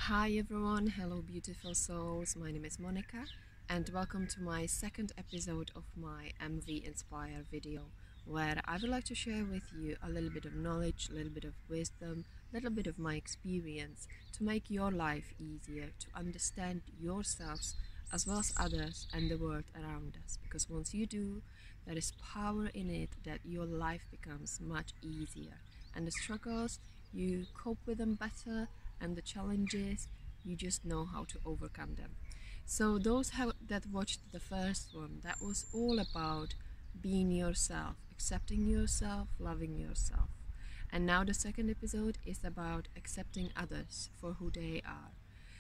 Hi everyone, hello beautiful souls, my name is Monica and welcome to my second episode of my MV Inspire video, where I would like to share with you a little bit of knowledge, a little bit of wisdom, a little bit of my experience to make your life easier, to understand yourselves as well as others and the world around us, because once you do, there is power in it that your life becomes much easier, and the struggles, you cope with them better, and the challenges, you just know how to overcome them. So those that watched the first one, that was all about being yourself, accepting yourself, loving yourself. And now the second episode is about accepting others for who they are.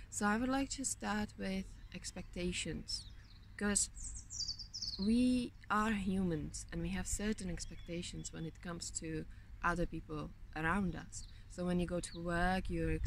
So I would like to start with expectations, because we are humans and we have certain expectations when it comes to other people around us. So when you go to work, your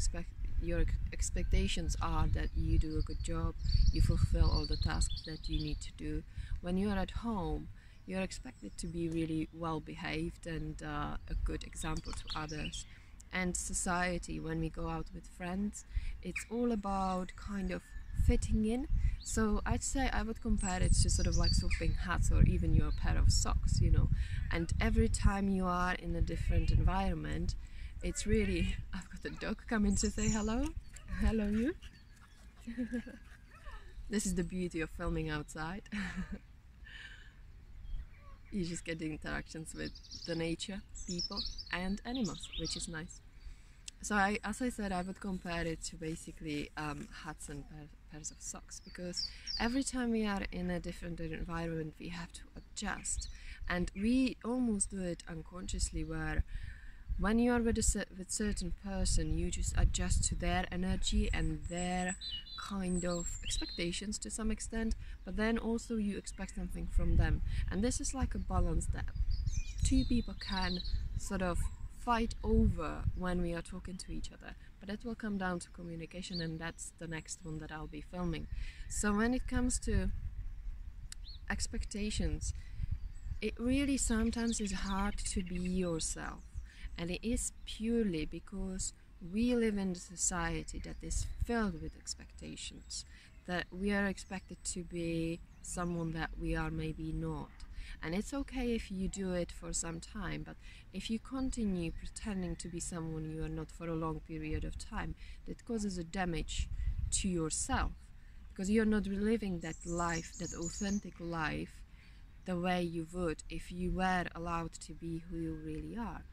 expectations are that you do a good job, you fulfill all the tasks that you need to do. When you are at home, you're expected to be really well behaved and a good example to others. And society, when we go out with friends, it's all about kind of fitting in. So I'd say I would compare it to sort of like swapping hats or even your pair of socks, and every time you are in a different environment, it's really, I've got a dog coming to say hello. Hello you. This is the beauty of filming outside. You just get the interactions with the nature, people and animals, which is nice. So as I said, I would compare it to basically hats and pairs of socks, because every time we are in a different environment, we have to adjust, and we almost do it unconsciously, where when you are with certain person, you just adjust to their energy and their kind of expectations to some extent, but then also you expect something from them. And this is like a balance that two people can sort of fight over when we are talking to each other, but that will come down to communication, and that's the next one that I'll be filming. So when it comes to expectations, it really sometimes is hard to be yourself. And it is purely because we live in a society that is filled with expectations, that we are expected to be someone that we are maybe not. And it's okay if you do it for some time, but if you continue pretending to be someone you are not for a long period of time, that causes a damage to yourself, because you're not living that life, that authentic life, the way you would if you were allowed to be who you really are.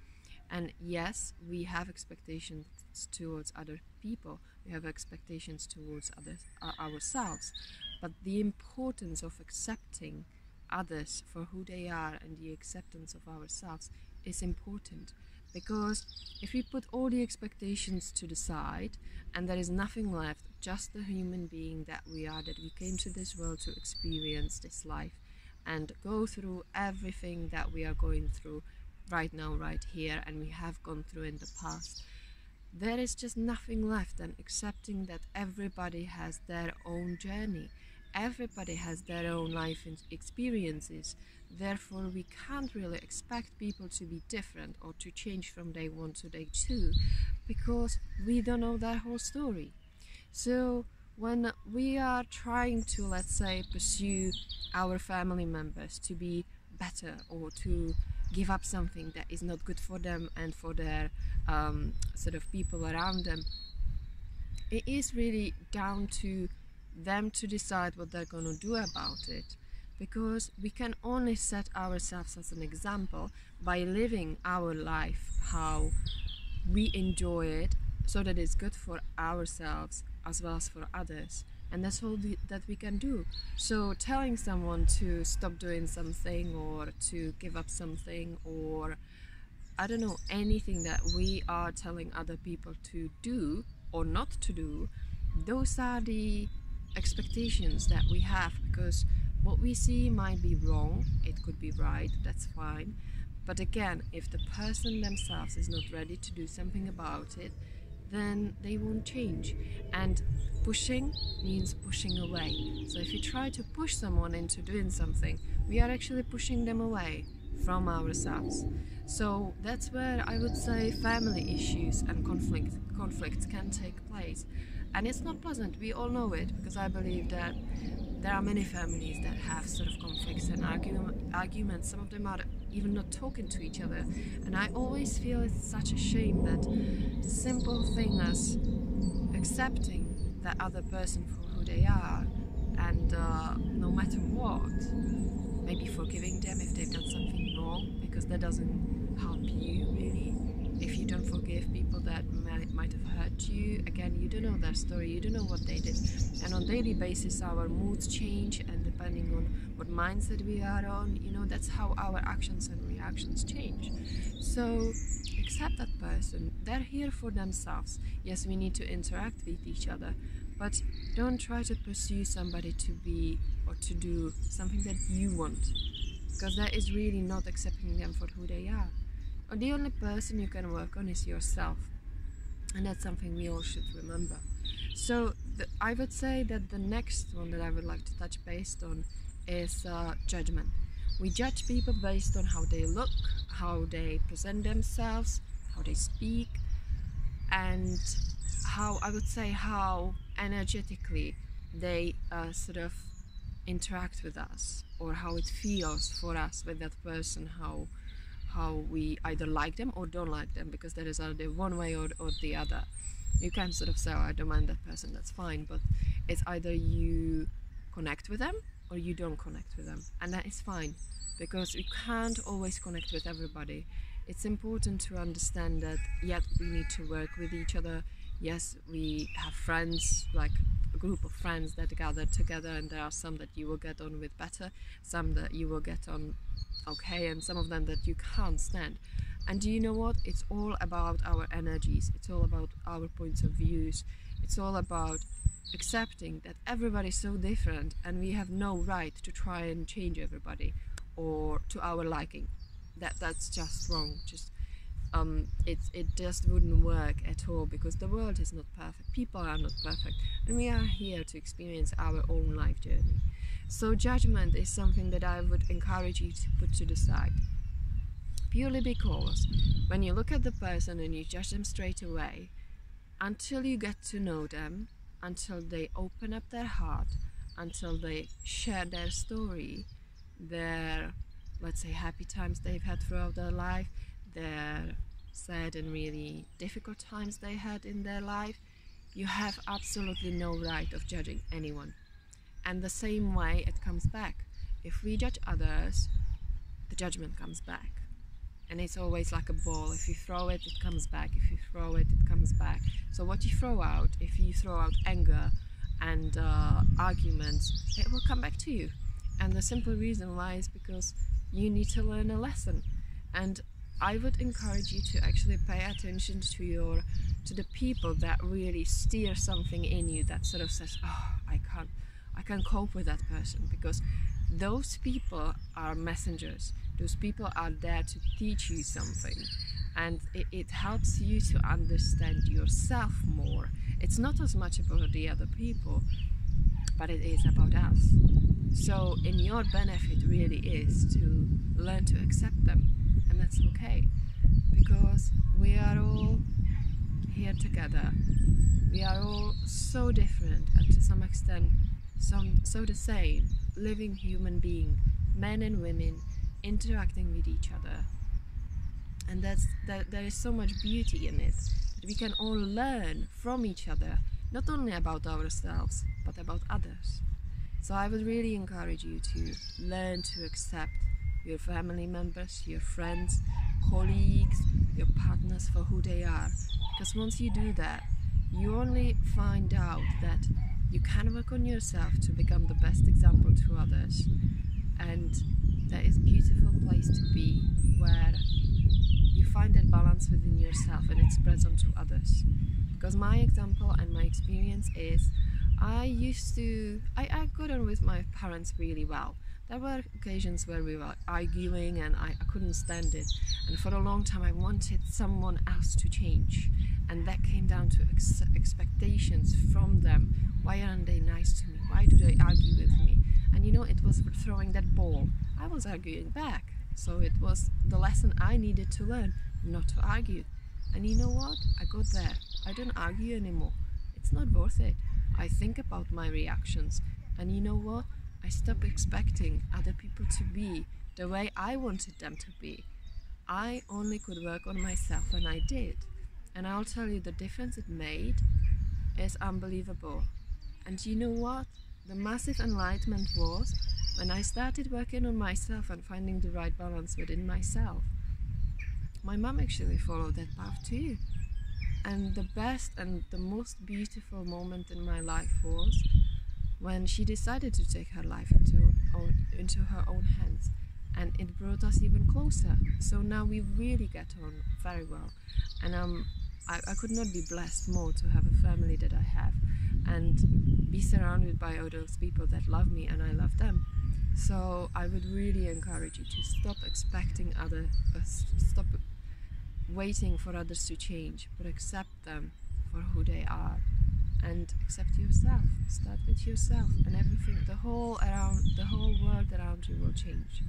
And yes, we have expectations towards other people, we have expectations towards ourselves, but the importance of accepting others for who they are and the acceptance of ourselves is important, because if we put all the expectations to the side and there is nothing left, just the human being that we are, that we came to this world to experience this life and go through everything that we are going through right now, right here, and we have gone through in the past, there is just nothing left than accepting that everybody has their own journey, everybody has their own life experiences. Therefore we can't really expect people to be different or to change from day one to day two, because we don't know their whole story. So when we are trying to, let's say, pursue our family members to be better, or to give up something that is not good for them and for their sort of people around them, it is really down to them to decide what they're going to do about it, because we can only set ourselves as an example by living our life how we enjoy it, so that it's good for ourselves as well as for others. And that's all that we can do. So telling someone to stop doing something, or to give up something, or I don't know, anything that we are telling other people to do or not to do, those are the expectations that we have, because what we see might be wrong, it could be right, that's fine, but again, if the person themselves is not ready to do something about it, then they won't change. And pushing means pushing away. So if you try to push someone into doing something, we are actually pushing them away from ourselves. So that's where I would say family issues and conflicts can take place. And it's not pleasant, we all know it, because I believe that there are many families that have sort of conflicts and arguments. Some of them are even not talking to each other. And I always feel it's such a shame that simple thing as accepting that other person for who they are, and no matter what, maybe forgiving them if they've done something wrong, because that doesn't help you really. If you don't forgive people that might have hurt you, again, you don't know their story, you don't know what they did. And on a daily basis our moods change, and depending on what mindset we are on, you know, that's how our actions and reactions change. So accept that person, they're here for themselves. Yes, we need to interact with each other, but don't try to pursue somebody to be or to do something that you want, because that is really not accepting them for who they are. Or the only person you can work on is yourself, and that's something we all should remember. So I would say that the next one that I would like to touch base on is judgment. We judge people based on how they look, how they present themselves, how they speak, and how, I would say, how energetically they sort of interact with us, or how it feels for us with that person, how we either like them or don't like them, because there is either one way or the other. You can sort of say, oh, I don't mind that person, that's fine, but it's either you connect with them or you don't connect with them, and that is fine, because you can't always connect with everybody. It's important to understand that, yet we need to work with each other. Yes, we have friends, like a group of friends that gather together, and there are some that you will get on with better, some that you will get on okay, and some of them that you can't stand. And do you know what? It's all about our energies, it's all about our points of views, it's all about accepting that everybody is so different, and we have no right to try and change everybody or to our liking. That's just wrong. It just wouldn't work at all, because the world is not perfect, people are not perfect, and we are here to experience our own life journey. So judgment is something that I would encourage you to put to the side, purely because when you look at the person and you judge them straight away, until you get to know them, until they open up their heart, until they share their story, their, let's say, happy times they've had throughout their life, their sad and really difficult times they had in their life, you have absolutely no right of judging anyone. And the same way it comes back. If we judge others, the judgment comes back. And it's always like a ball. If you throw it, it comes back. If you throw it, it comes back. So what you throw out, if you throw out anger and arguments, it will come back to you. And the simple reason why is because you need to learn a lesson. And I would encourage you to actually pay attention to the people that really steer something in you, that sort of says, oh, I can't cope with that person, because those people are messengers. Those people are there to teach you something, and it helps you to understand yourself more. It's not as much about the other people, but it is about us. So in your benefit really is to learn to accept them, and that's okay, because we are all here together. We are all so different, and to some extent so the same, living human being, men and women interacting with each other. And there is so much beauty in it, that we can all learn from each other, not only about ourselves but about others. So I would really encourage you to learn to accept your family members, your friends, colleagues, your partners for who they are, because once you do that, you only find out that you can work on yourself to become the best example to others. And that is a beautiful place to be, where you find that balance within yourself and it spreads onto others. Because my example and my experience is, I got on with my parents really well. There were occasions where we were arguing and I couldn't stand it, and for a long time I wanted someone else to change, and that came down to expectations from them. Why aren't they nice to me? Why do they argue with me? And you know, it was throwing that ball. I was arguing back. So it was the lesson I needed to learn, not to argue. And you know what? I got there. I don't argue anymore. It's not worth it. I think about my reactions. And you know what? I stopped expecting other people to be the way I wanted them to be. I only could work on myself, and I did. And I'll tell you, the difference it made is unbelievable. And you know what? The massive enlightenment was when I started working on myself and finding the right balance within myself. My mum actually followed that path too. And the best and the most beautiful moment in my life was when she decided to take her life into her own hands. And it brought us even closer. So now we really get on very well. And I could not be blessed more to have a family that I have and be surrounded by all those people that love me and I love them. So I would really encourage you to stop expecting stop waiting for others to change, but accept them for who they are, and accept yourself. Start with yourself, and everything, the whole world around you will change.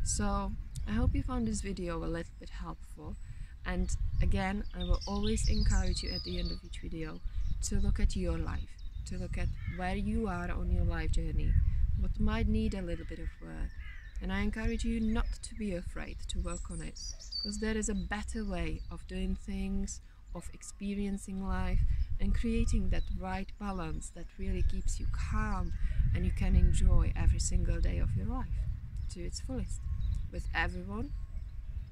So I hope you found this video a little bit helpful, and again, I will always encourage you at the end of each video to look at your life, to look at where you are on your life journey, what might need a little bit of work. And I encourage you not to be afraid to work on it, because there is a better way of doing things, of experiencing life, and creating that right balance that really keeps you calm and you can enjoy every single day of your life to its fullest, with everyone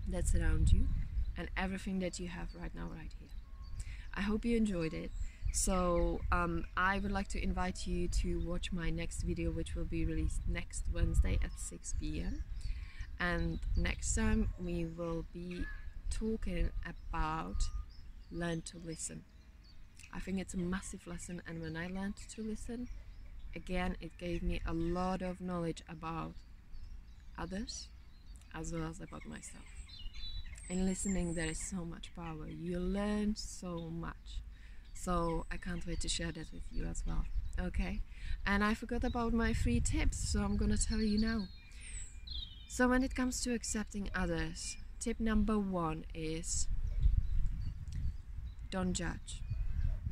that's around you and everything that you have right now, right here. I hope you enjoyed it. So I would like to invite you to watch my next video, which will be released next Wednesday at 6 p.m. And next time we will be talking about learn to listen. I think it's a massive lesson, and when I learned to listen, again, it gave me a lot of knowledge about others as well as about myself. In listening, there is so much power. You learn so much. So I can't wait to share that with you as well. Okay? And I forgot about my free tips, so I'm gonna tell you now. So when it comes to accepting others, tip number 1 is don't judge.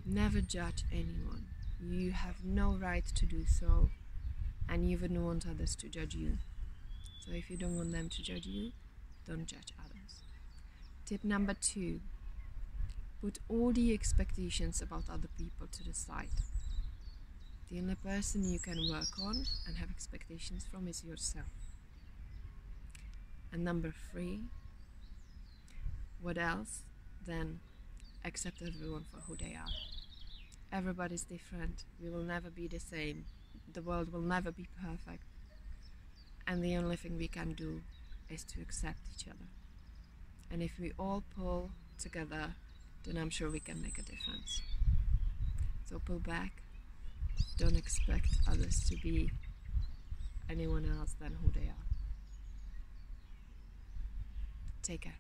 Never judge anyone. You have no right to do so, and you wouldn't want others to judge you. So if you don't want them to judge you, don't judge others. Tip number 2, put all the expectations about other people to the side. The only person you can work on and have expectations from is yourself. And number 3, what else? Then accept everyone for who they are. Everybody's different. We will never be the same. The world will never be perfect. And the only thing we can do is to accept each other. And if we all pull together, then I'm sure we can make a difference. So pull back. Don't expect others to be anyone else than who they are. Take care.